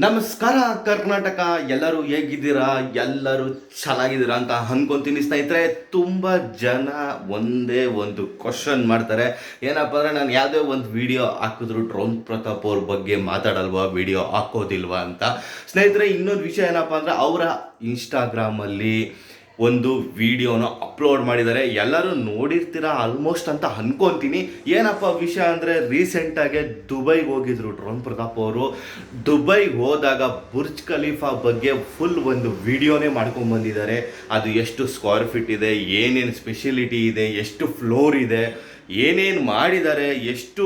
ನಮಸ್ಕಾರ ಕರ್ನಾಟಕ. ಎಲ್ಲರೂ ಹೇಗಿದ್ದೀರಾ? ಎಲ್ಲರೂ ಚೆನ್ನಾಗಿದ್ದೀರಾ ಅಂತ ಅನ್ಕೊಂತೀನಿ ಸ್ನೇಹಿತರೆ. ತುಂಬ ಜನ ಒಂದೇ ಒಂದು ಕ್ವಶನ್ ಮಾಡ್ತಾರೆ, ಏನಪ್ಪ ಅಂದರೆ ನಾನು ಯಾವುದೇ ಒಂದು ವಿಡಿಯೋ ಹಾಕಿದ್ರು ಡ್ರೋನ್ ಪ್ರತಾಪ್ ಅವ್ರ ಬಗ್ಗೆ ಮಾತಾಡಲ್ವಾ, ವಿಡಿಯೋ ಹಾಕೋದಿಲ್ವಾ ಅಂತ. ಸ್ನೇಹಿತರೆ, ಇನ್ನೊಂದು ವಿಷಯ ಏನಪ್ಪ ಅಂದರೆ ಅವರ ಇನ್ಸ್ಟಾಗ್ರಾಮಲ್ಲಿ ಒಂದು ವಿಡಿಯೋನ ಅಪ್ಲೋಡ್ ಮಾಡಿದ್ದಾರೆ. ಎಲ್ಲರೂ ನೋಡಿರ್ತೀರ ಆಲ್ಮೋಸ್ಟ್ ಅಂತ ಅನ್ಕೊತೀನಿ. ಏನಪ್ಪ ವಿಷಯ ಅಂದರೆ ರೀಸೆಂಟಾಗೆ ದುಬೈಗೆ ಹೋಗಿದ್ರು ಡ್ರೋನ್ ಪ್ರತಾಪ್ ಅವರು. ದುಬೈಗೆ ಹೋದಾಗ ಬುರ್ಜ್ ಖಲೀಫಾ ಬಗ್ಗೆ ಫುಲ್ ಒಂದು ವಿಡಿಯೋನೇ ಮಾಡ್ಕೊಂಡ್ಬಂದಿದ್ದಾರೆ. ಅದು ಎಷ್ಟು ಸ್ಕ್ವೇರ್ ಫೀಟ್ ಇದೆ, ಏನೇನು ಸ್ಪೆಷಲಿಟಿ ಇದೆ, ಎಷ್ಟು ಫ್ಲೋರ್ ಇದೆ, ಏನೇನು ಮಾಡಿದ್ದಾರೆ, ಎಷ್ಟು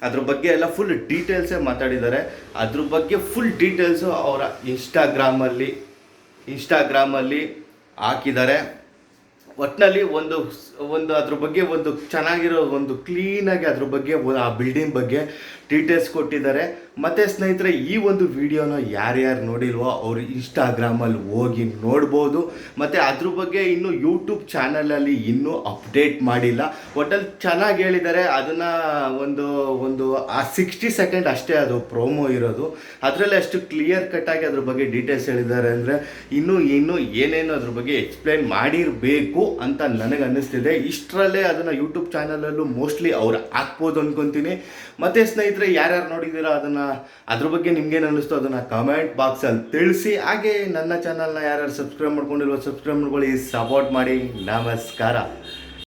ಅದ್ರ ಬಗ್ಗೆ ಎಲ್ಲ ಫುಲ್ ಡೀಟೇಲ್ಸೇ ಮಾತಾಡಿದ್ದಾರೆ. ಅದ್ರ ಬಗ್ಗೆ ಫುಲ್ ಡೀಟೇಲ್ಸು ಅವರ ಇನ್ಸ್ಟಾಗ್ರಾಮಲ್ಲಿ ಹಾಕಿದ್ದಾರೆ. ಒಟ್ಟಿನಲ್ಲಿ ಒಂದು ಒಂದು ಅದ್ರ ಬಗ್ಗೆ ಒಂದು ಚೆನ್ನಾಗಿರೋ ಒಂದು ಕ್ಲೀನಾಗಿ ಅದ್ರ ಬಗ್ಗೆ ಆ ಬಿಲ್ಡಿಂಗ್ ಬಗ್ಗೆ ಡೀಟೇಲ್ಸ್ ಕೊಟ್ಟಿದ್ದಾರೆ. ಮತ್ತು ಸ್ನೇಹಿತರೆ, ಈ ಒಂದು ವಿಡಿಯೋನ ಯಾರ್ಯಾರು ನೋಡಿಲ್ವೋ ಅವರು ಇನ್ಸ್ಟಾಗ್ರಾಮಲ್ಲಿ ಹೋಗಿ ನೋಡ್ಬೋದು. ಮತ್ತು ಅದ್ರ ಬಗ್ಗೆ ಇನ್ನೂ ಯೂಟ್ಯೂಬ್ ಚಾನಲಲ್ಲಿ ಇನ್ನೂ ಅಪ್ಡೇಟ್ ಮಾಡಿಲ್ಲ. ಒಟ್ಟಲ್ಲಿ ಚೆನ್ನಾಗಿ ಹೇಳಿದ್ದಾರೆ. ಅದನ್ನು ಒಂದು ಒಂದು 60 ಸೆಕೆಂಡ್ ಅಷ್ಟೇ ಅದು ಪ್ರೋಮೋ ಇರೋದು. ಅದರಲ್ಲಿ ಅಷ್ಟು ಕ್ಲಿಯರ್ ಕಟ್ಟಾಗಿ ಅದ್ರ ಬಗ್ಗೆ ಡೀಟೇಲ್ಸ್ ಹೇಳಿದ್ದಾರೆ ಅಂದರೆ ಇನ್ನೂ ಏನೇನು ಅದ್ರ ಬಗ್ಗೆ ಎಕ್ಸ್ಪ್ಲೇನ್ ಮಾಡಿರಬೇಕು ಅಂತ ನನಗೆ ಅನ್ನಿಸ್ತಿದೆ. ಇಷ್ಟರಲ್ಲೇ ಅದನ್ನು ಯೂಟ್ಯೂಬ್ ಚಾನಲಲ್ಲೂ ಮೋಸ್ಟ್ಲಿ ಅವ್ರು ಹಾಕ್ಬೋದು ಅಂದ್ಕೊತೀನಿ. ಮತ್ತು ಸ್ನೇಹಿತರೆ, ಯಾರ್ಯಾರು ನೋಡಿದ್ದೀರಾ ಅದ್ರ ಬಗ್ಗೆ ನಿಮ್ಗೇನು ಅನ್ನಿಸ್ತು ಅದನ್ನು ಕಮೆಂಟ್ ಬಾಕ್ಸಲ್ಲಿ ತಿಳಿಸಿ. ಹಾಗೆ ನನ್ನ ಚಾನಲ್ನ ಯಾರ್ಯಾರು ಸಬ್ಸ್ಕ್ರೈಬ್ ಮಾಡ್ಕೊಂಡಿಲ್ವೋ ಸಬ್ಸ್ಕ್ರೈಬ್ ಮಾಡ್ಕೊಳ್ಳಿ, ಸಪೋರ್ಟ್ ಮಾಡಿ. ನಮಸ್ಕಾರ.